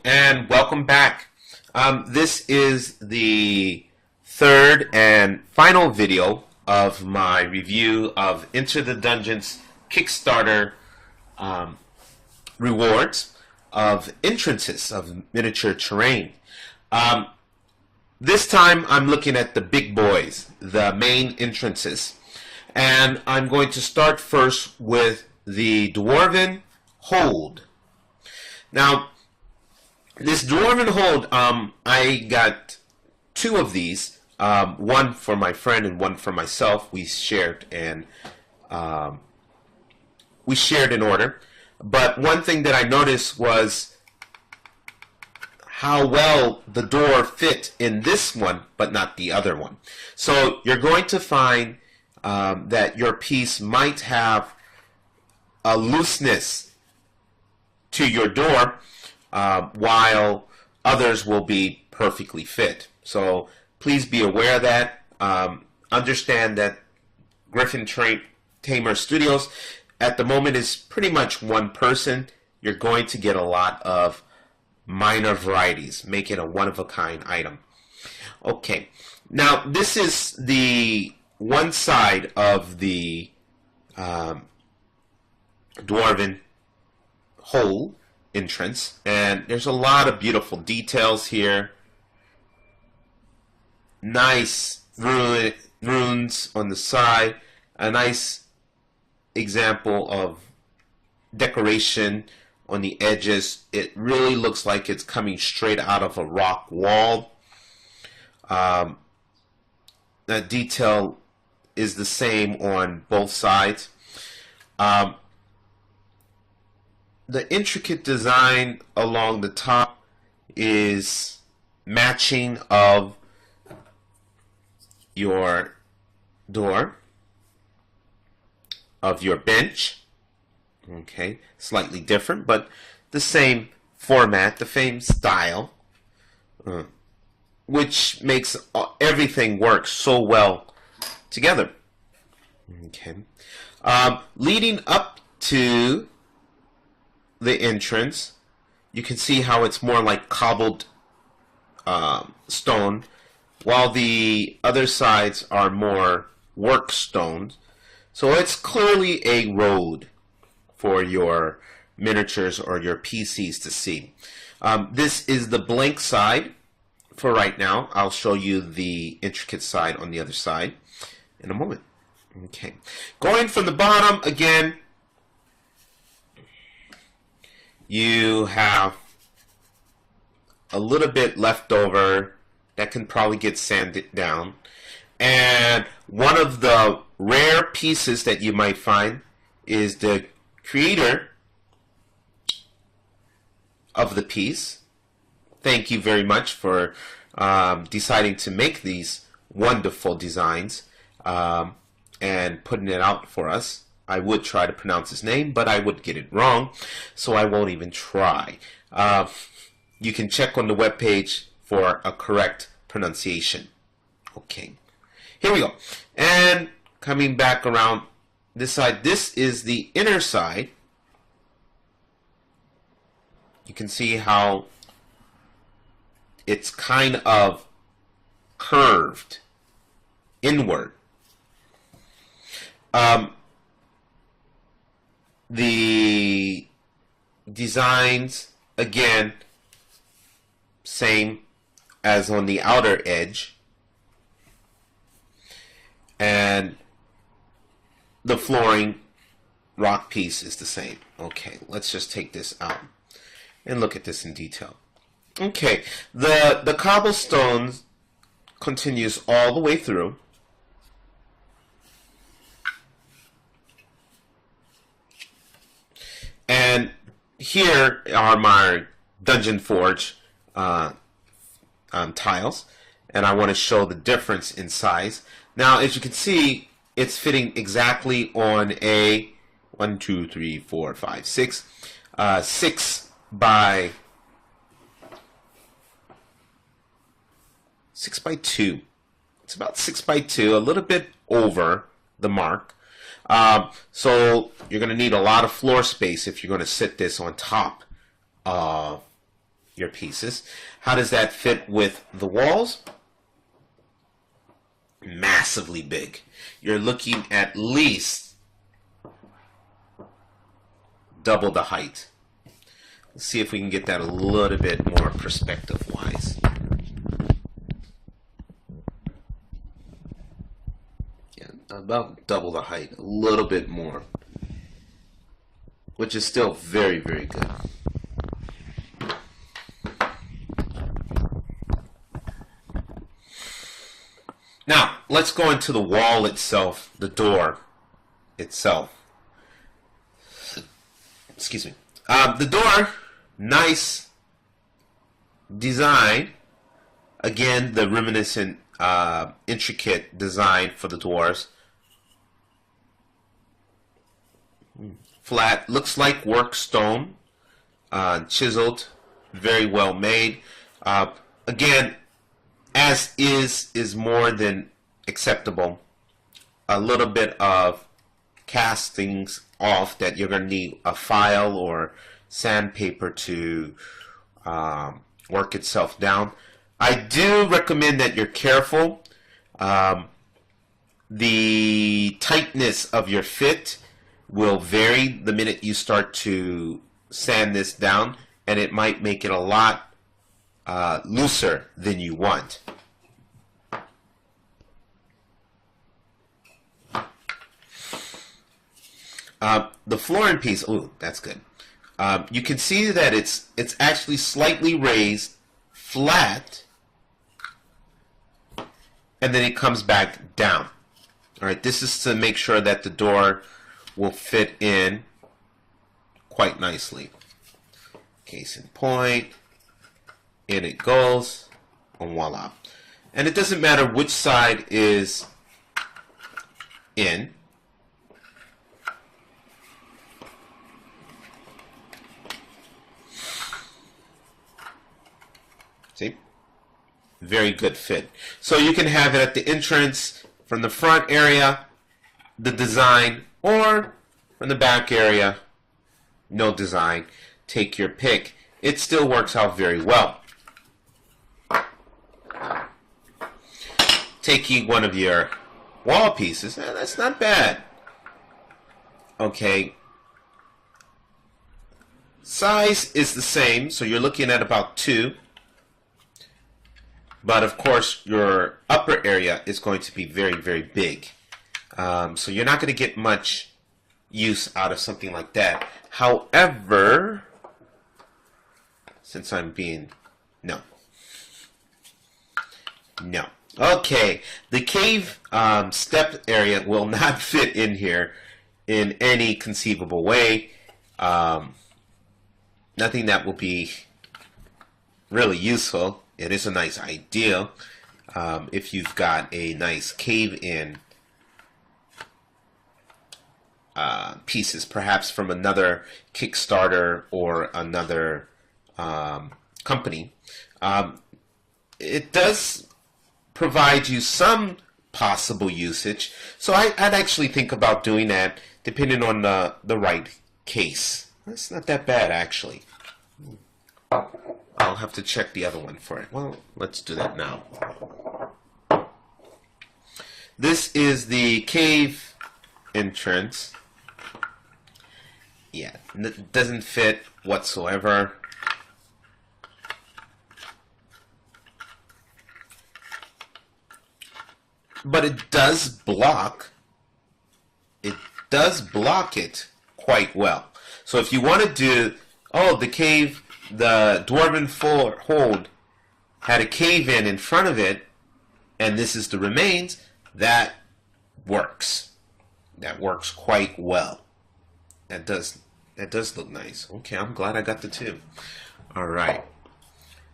and welcome back. This is the third and final video of my review of Enter the Dungeons Kickstarter rewards of entrances of miniature terrain. This time I'm looking at the big boys, the main entrances, and I'm going to start first with the Dwarven Hold. Now, this Dwarven Hold, I got two of these, one for my friend and one for myself. We shared in order. But one thing that I noticed was how well the door fit in this one, but not the other one. So you're going to find that your piece might have a looseness to your door, while others will be perfectly fit. So please be aware of that. Understand that Griffin Tamer Studios at the moment is pretty much one person. You're going to get a lot of minor varieties, make it a one-of-a-kind item. Okay, now this is the one side of the Dwarven Hold entrance, and there's a lot of beautiful details here. Nice runes on the side, a nice example of decoration on the edges. It really looks like it's coming straight out of a rock wall. That detail is the same on both sides. The intricate design along the top is matching of your door, of your bench. Okay, slightly different, but the same format, the same style, which makes everything work so well together. Okay, leading up to the entrance, you can see how it's more like cobbled stone, while the other sides are more work stones. So it's clearly a road for your miniatures or your PCs to see. This is the blank side for right now. I'll show you the intricate side on the other side in a moment. Okay, going from the bottom again, you have a little bit left over that can probably get sanded down. And one of the rare pieces that you might find is the creator of the piece. Thank you very much for deciding to make these wonderful designs and putting it out for us. I would try to pronounce his name, but I would get it wrong, so I won't even try. You can check on the webpage for a correct pronunciation. Okay, here we go. And coming back around this side, this is the inner side. You can see how it's kind of curved inward. The designs, again, same as on the outer edge. And the flooring rock piece is the same. Okay, let's just take this out and look at this in detail. Okay, the cobblestones continues all the way through. And here are my Dungeon Forge tiles, and I want to show the difference in size. Now, as you can see, it's fitting exactly on a 6 by 2. It's about 6 by 2, a little bit over the mark. So you're going to need a lot of floor space if you're going to sit this on top of your pieces. How does that fit with the walls? Massively big. You're looking at least double the height. Let's see if we can get that a little bit more perspective-wise. Yeah, about double the height, a little bit more, which is still very, very good. Now, let's go into the wall itself, the door itself. Excuse me. The door, nice design. Again, the reminiscent, intricate design for the doors. Flat, looks like work stone, chiseled, very well made. Again, as is more than acceptable. A little bit of castings off that you're going to need a file or sandpaper to work itself down. I do recommend that you're careful. The tightness of your fit will vary the minute you start to sand this down, and it might make it a lot looser than you want. The flooring piece, ooh, that's good. You can see that it's actually slightly raised, flat, and then it comes back down. All right, this is to make sure that the door will fit in quite nicely. Case in point, in it goes, and voila. And it doesn't matter which side is in. See? Very good fit. So you can have it at the entrance, from the front area, the design, or from the back area, no design. Take your pick. It still works out very well. Taking one of your wall pieces, that's not bad. Okay. Size is the same, so you're looking at about 2. But of course, your upper area is going to be very, very big. So you're not going to get much use out of something like that. However, since I'm being... No. Okay, the cave step area will not fit in here in any conceivable way. Nothing that will be really useful. It is a nice idea if you've got a nice cave-in pieces, perhaps from another Kickstarter or another company. It does provide you some possible usage, so I'd actually think about doing that depending on the right case. That's not that bad, actually. I'll have to check the other one for it. Well, let's do that now. This is the cave entrance. Yeah, it doesn't fit whatsoever. But it does block. It does block it quite well. So if you want to do, the cave, the Dwarven Hold had a cave in front of it, and this is the remains, that works. That works quite well. That does look nice. Okay, I'm glad I got the 2. All right.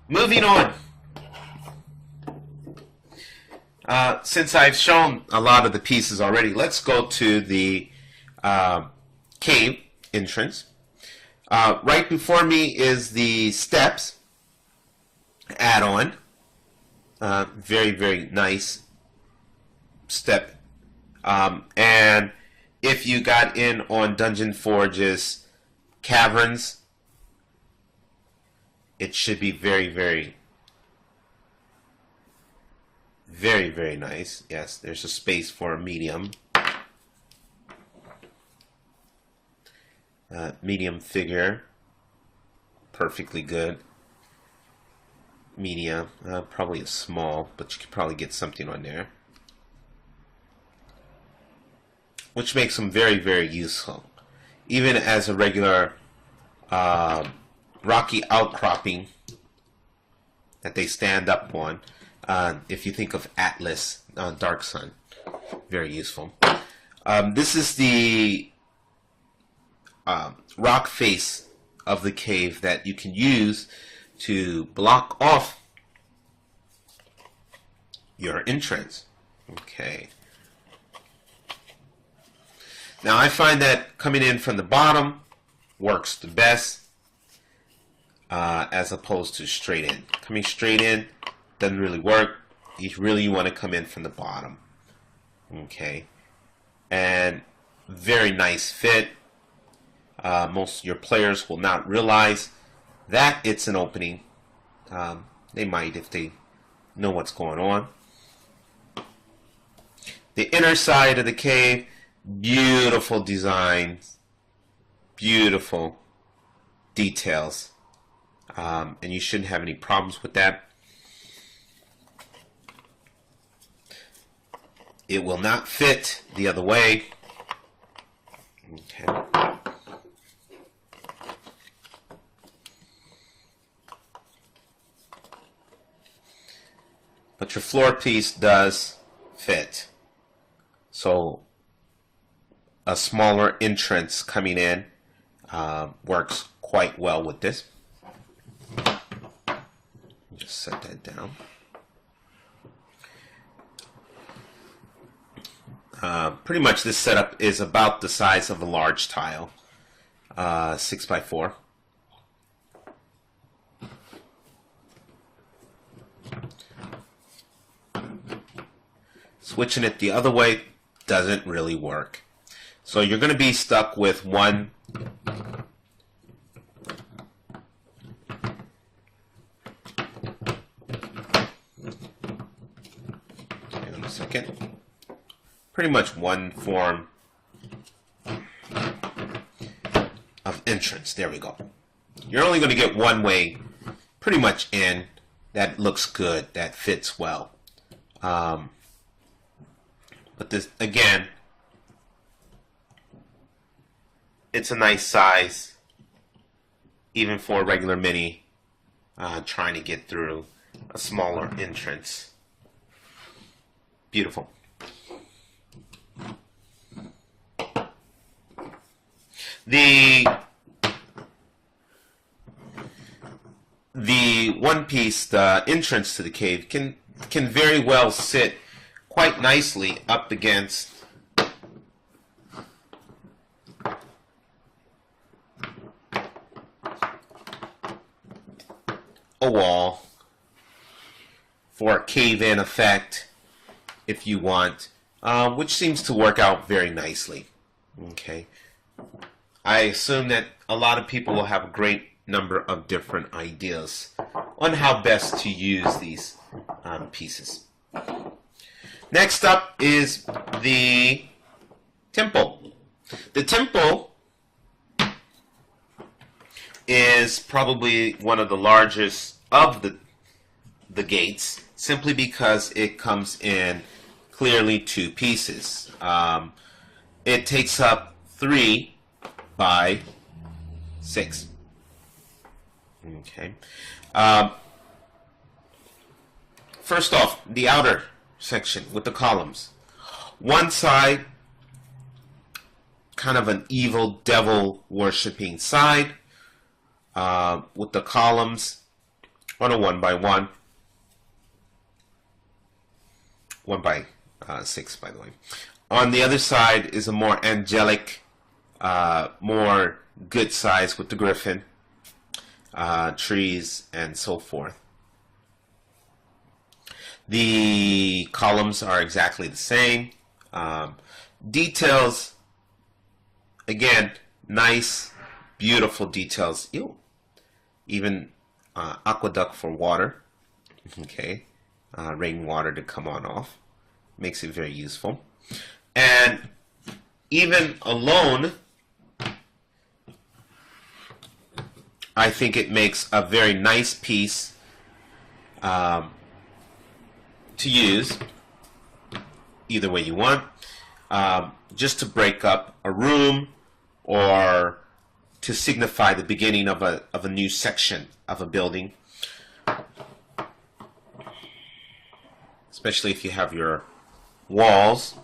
Moving on. Since I've shown a lot of the pieces already, let's go to the cave entrance. Right before me is the steps add-on. Very, very nice step. And if you got in on Dungeon Forge's caverns, it should be very, very, very, very nice. Yes, there's a space for a medium. Medium figure. Perfectly good. Medium. Probably a small, but you could probably get something on there. Which makes them very, very useful. Even as a regular rocky outcropping that they stand up on. If you think of Atlas, Dark Sun, very useful. This is the rock face of the cave that you can use to block off your entrance. Okay. Now I find that coming in from the bottom works the best as opposed to straight in. Coming straight in doesn't really work. You really want to come in from the bottom. Okay. And very nice fit. Most of your players will not realize that it's an opening. They might if they know what's going on. The inner side of the cave, beautiful designs, beautiful details, and you shouldn't have any problems with that. It will not fit the other way. Okay. But your floor piece does fit. So a smaller entrance coming in works quite well with this. Just set that down. Pretty much this setup is about the size of a large tile, 6x4. Switching it the other way doesn't really work. So you're going to be stuck with one hang on a second. Pretty much one form of entrance. There we go. You're only going to get one way pretty much in that looks good, that fits well. But this, again, it's a nice size, even for a regular mini trying to get through a smaller entrance. Beautiful. The one piece, the entrance to the cave, can very well sit quite nicely up against a wall for a cave-in effect if you want, which seems to work out very nicely. Okay. I assume that a lot of people will have a great number of different ideas on how best to use these pieces. Next up is the temple. The temple is probably one of the largest of the gates, simply because it comes in clearly two pieces. It takes up 3 by 6. Okay. First off, the outer section with the columns. One side, kind of an evil devil worshipping side, with the columns on a 1 by 1. 1 by 6, by the way. On the other side is a more angelic, more good size with the griffin, trees, and so forth. The columns are exactly the same. Details, again, nice, beautiful details. Ew. Even aqueduct for water. Okay, rainwater to come on off. Makes it very useful. And even alone, I think it makes a very nice piece to use either way you want, just to break up a room or to signify the beginning of a new section of a building, especially if you have your walls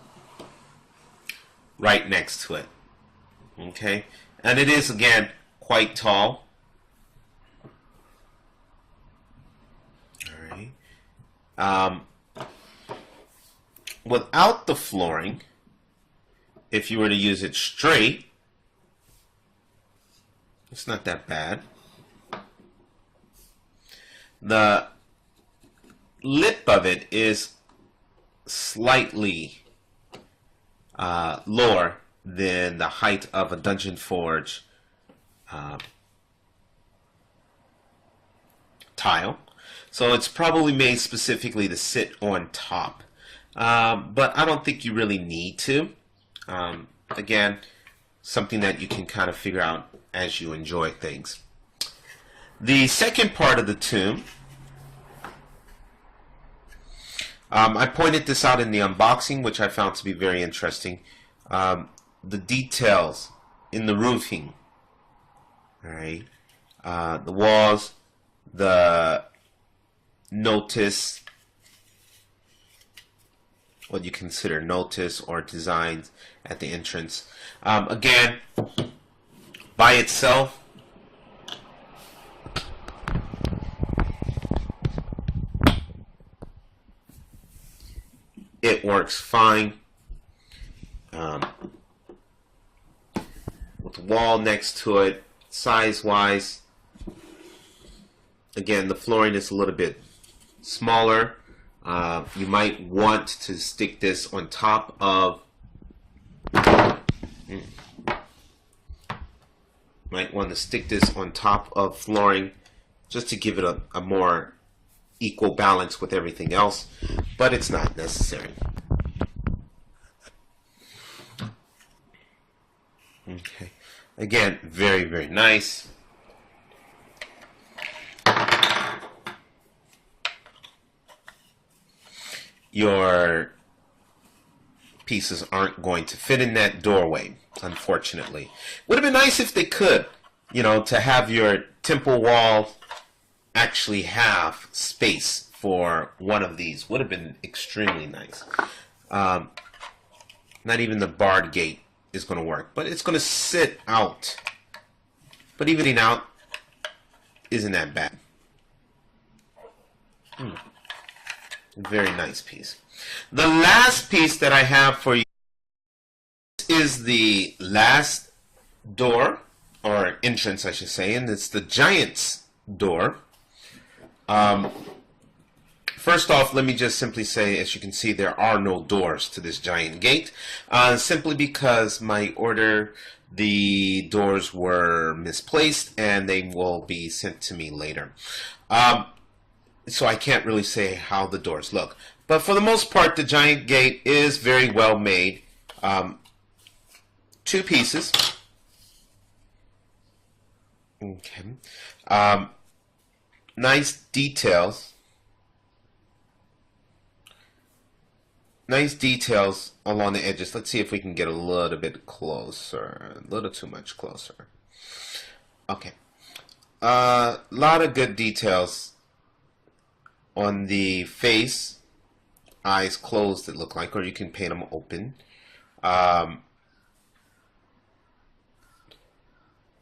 right next to it. Okay, and it is again quite tall. Without the flooring, if you were to use it straight, it's not that bad. The lip of it is slightly lower than the height of a Dungeon Forge tile. So it's probably made specifically to sit on top. But I don't think you really need to. Again, something that you can kind of figure out as you enjoy things. The second part of the tomb, I pointed this out in the unboxing, which I found to be very interesting. The details in the roofing, all right, the walls, the notice, what you consider notice or designs at the entrance. Again, by itself, it works fine. With the wall next to it, size-wise, again, the flooring is a little bit smaller. You might want to stick this on top of flooring just to give it a more equal balance with everything else, but it's not necessary. Okay, again, very, very nice. Your pieces aren't going to fit in that doorway, unfortunately. Would have been nice if they could, you know, to have your temple wall actually have space for one of these. Would have been extremely nice. Not even the barred gate is going to work, but it's going to sit out. But evening out isn't that bad. Very nice piece. The last piece that I have for you is the last door, or entrance I should say, and it's the Giant's door. First off, let me just simply say, as you can see, there are no doors to this giant gate, simply because my order, the doors were misplaced and they will be sent to me later. So I can't really say how the doors look. But for the most part, the giant gate is very well made. Two pieces. Okay. Nice details. Nice details along the edges. Let's see if we can get a little bit closer. A little too much closer. Okay. A lot of good details on the face. Eyes closed, it look like, or you can paint them open. On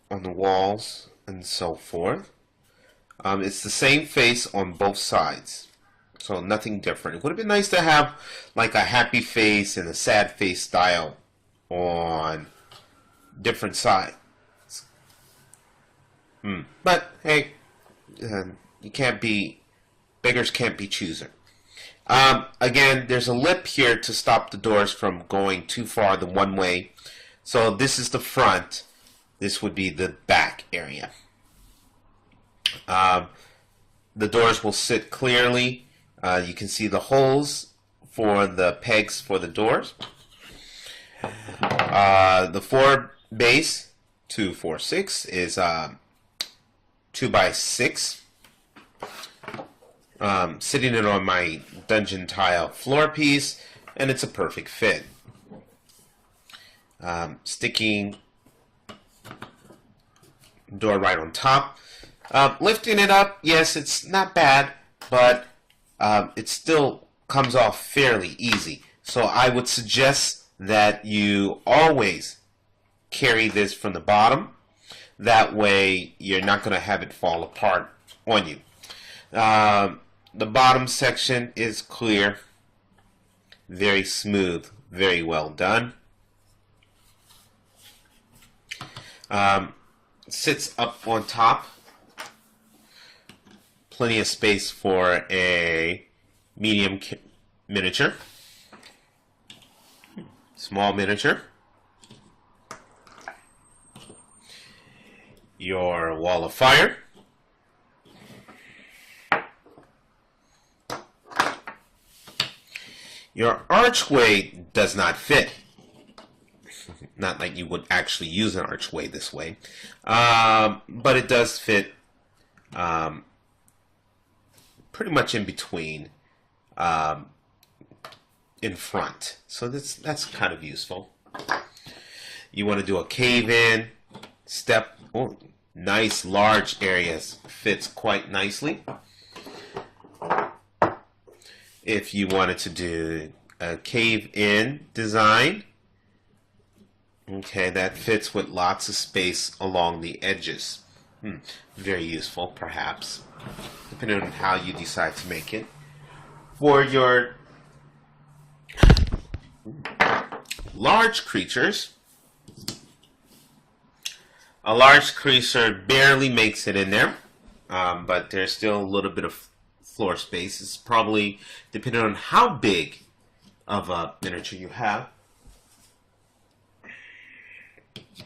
the walls and so forth. It's the same face on both sides. So nothing different. It would have been nice to have like a happy face and a sad face style on different sides. But hey, you can't be, beggars can't be choosers. Again, there's a lip here to stop the doors from going too far the one way. So this is the front. This would be the back area. the doors will sit clearly. You can see the holes for the pegs for the doors. The floor base 2, 4, 6 is 2 by 6. Sitting it on my dungeon tile floor piece, and it's a perfect fit. Sticking door right on top. Lifting it up, yes, it's not bad, but it still comes off fairly easy. So I would suggest that you always carry this from the bottom. That way you're not going to have it fall apart on you. The bottom section is clear, very smooth, very well done. Sits up on top. Plenty of space for a medium miniature, small miniature. Your wall of fire. Your archway does not fit. Not like you would actually use an archway this way. But it does fit pretty much in between in front. So that's kind of useful. You want to do a cave-in step. Oh, nice large areas. Fits quite nicely. If you wanted to do a cave-in design, okay, that fits with lots of space along the edges. Very useful, perhaps, depending on how you decide to make it. For your large creatures, a large creature barely makes it in there, but there's still a little bit of floor space. It's probably, depending on how big of a miniature you have.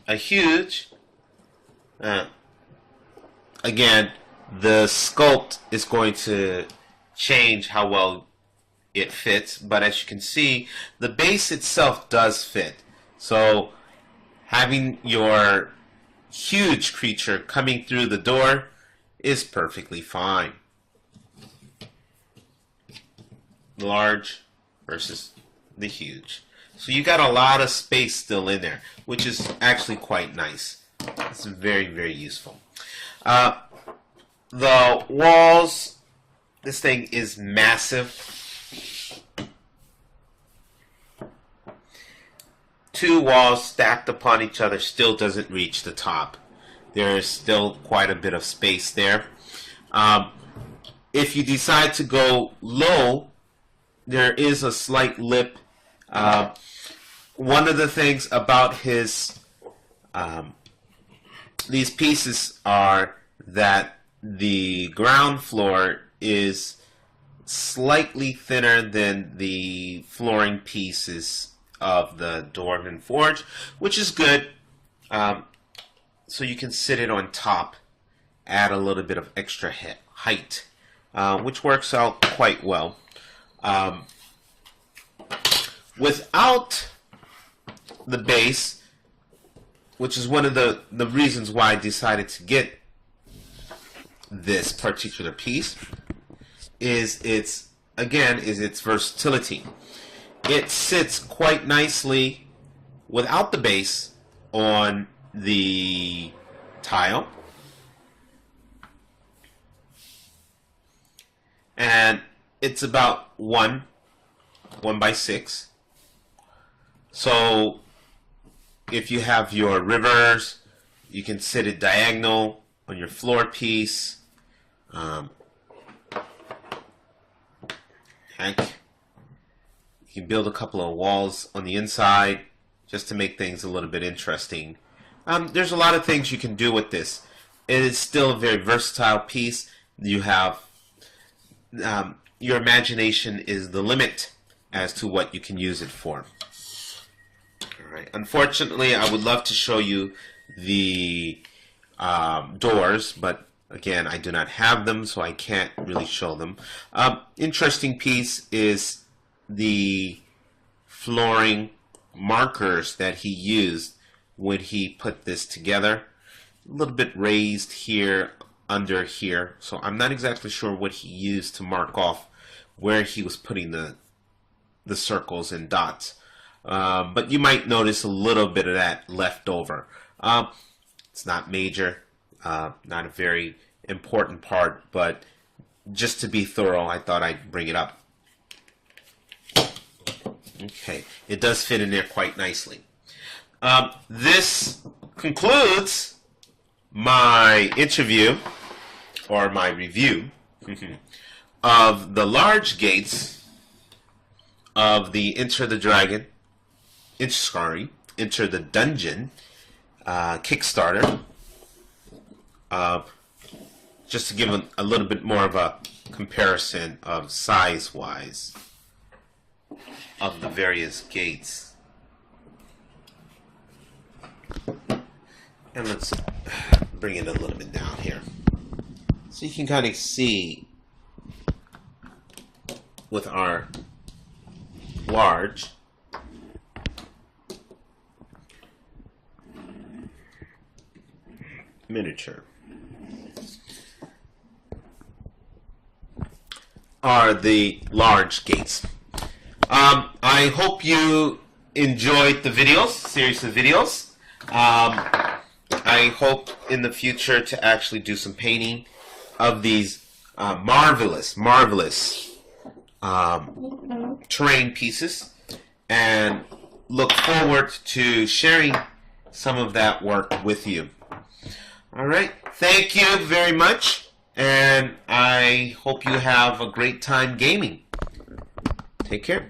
A huge, again, the sculpt is going to change how well it fits, but as you can see, the base itself does fit. So having your huge creature coming through the door is perfectly fine. Large versus the huge. So you got a lot of space still in there, which is actually quite nice. It's very, very useful. The walls, this thing is massive. 2 walls stacked upon each other still doesn't reach the top. There is still quite a bit of space there. If you decide to go low, there is a slight lip. One of the things about his these pieces are that the ground floor is slightly thinner than the flooring pieces of the Dwarven Forge, which is good. So you can sit it on top, add a little bit of extra height, which works out quite well. Without the base, which is one of the reasons why I decided to get this particular piece, is its versatility. It sits quite nicely without the base on the tile, and it's about 1 by 6. So if you have your rivers, you can sit it diagonal on your floor piece. Heck, you can build a couple of walls on the inside just to make things a little bit interesting. There's a lot of things you can do with this. It is still a very versatile piece. You have your imagination is the limit as to what you can use it for. Alright. Unfortunately, I would love to show you the doors, but Again, I do not have them, so I can't really show them. Interesting piece is the flooring markers that he used when he put this together. A little bit raised here, under here, so I'm not exactly sure what he used to mark off where he was putting the circles and dots. But you might notice a little bit of that left over. It's not major, not a very important part, but just to be thorough, I thought I'd bring it up. Okay, it does fit in there quite nicely. This concludes my interview, or my review, of the large gates of the Enter the Dungeon Kickstarter. Just to give a little bit more of a comparison of size-wise of the various gates. And let's bring it a little bit down here, so you can kind of see with our large miniature are the large gates. I hope you enjoyed the series of videos. I hope in the future to actually do some painting of these marvelous terrain pieces, and look forward to sharing some of that work with you. Alright, thank you very much, and I hope you have a great time gaming. Take care.